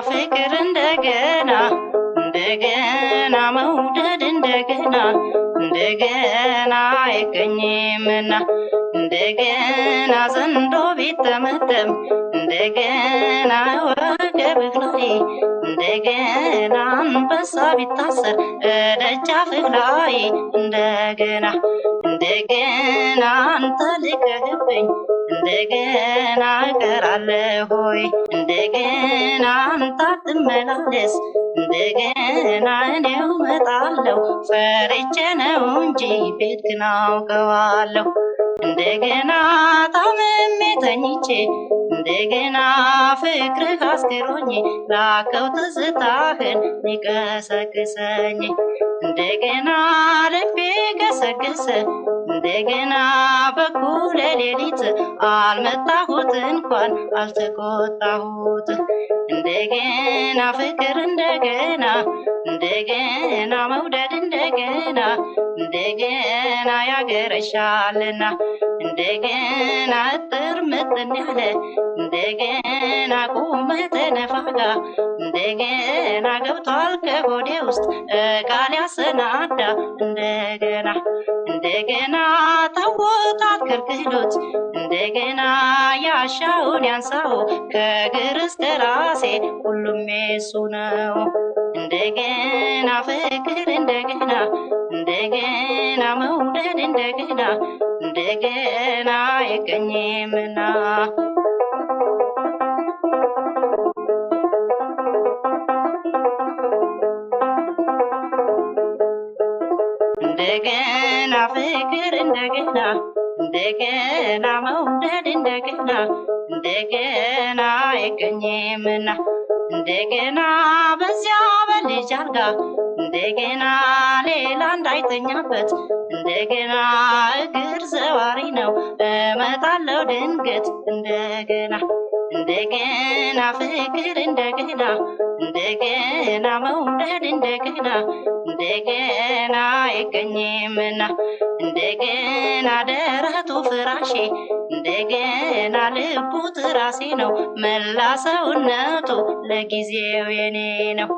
ፍቅር እንደገና እንደገና መውደድ እንደገና እንደገና አይገኝምና እንደገና ዘንዶ ቢጠመጠም እንደገና ወገብህ ላይ እንደገና አንበሳ ቢታሰር ደጃፍህ ላይ እንደገና እንደገና አንተ ልቀህብኝ እንደገና እቀራለሁ ሆይ እንደገና አንተ አትመላለስ እንደገና እኔው እመጣለሁ ፈርቼ ነው እንጂ ቤትህን አውቀዋለሁ እንደገና ታምሜ ተኝቼ እንደገና ፍቅርህ አስክሮኝ ላከው ትዝታህን ሊቀሰቅሰኝ እንደገና ልቤ ገሰገሰ እንደገና በኩለ ሌሊት አልመጣሁት እንኳን አልተቆጣሁት እንደገና ፍቅር እንደገና እንደገና መውደድ እንደገና እንደገና ያገረሻልና እንደገና እጥር ምጥን ያለ እንደገና ቁመተ ነፋጋ እንደገና ገብቷል ከሆዴ ውስጥ ቃል ያሰናዳ እንደገና እንደገና ታወጣት ክልክሎት እንደገና ያሻውን ያንሳው ከእግር እስከ ራሴ ሁሉም የሱ ነው እንደገና ፍቅር እንደገና እንደገና መውደድ እንደገና እንደገና አይገኝምና እንደገና ፍቅር እንደገና እንደገና መውደድ እንደገና እንደገና አይገኝምና እንደገና በዚያ በልጅ አልጋ እንደገና ሌላ እንዳይተኛበት እንደገና እግር ዘዋሪ ነው እመጣለሁ ድንገት እንደገና እንደገና ፍቅር እንደገና እንደገና መውደድ እንደገና እንደገና አይገኝምና እንደገና ደረቱ ፍራሼ እንደገና ልቡ ትራሴ ነው መላ ሰውነቱ ለጊዜው የኔ ነው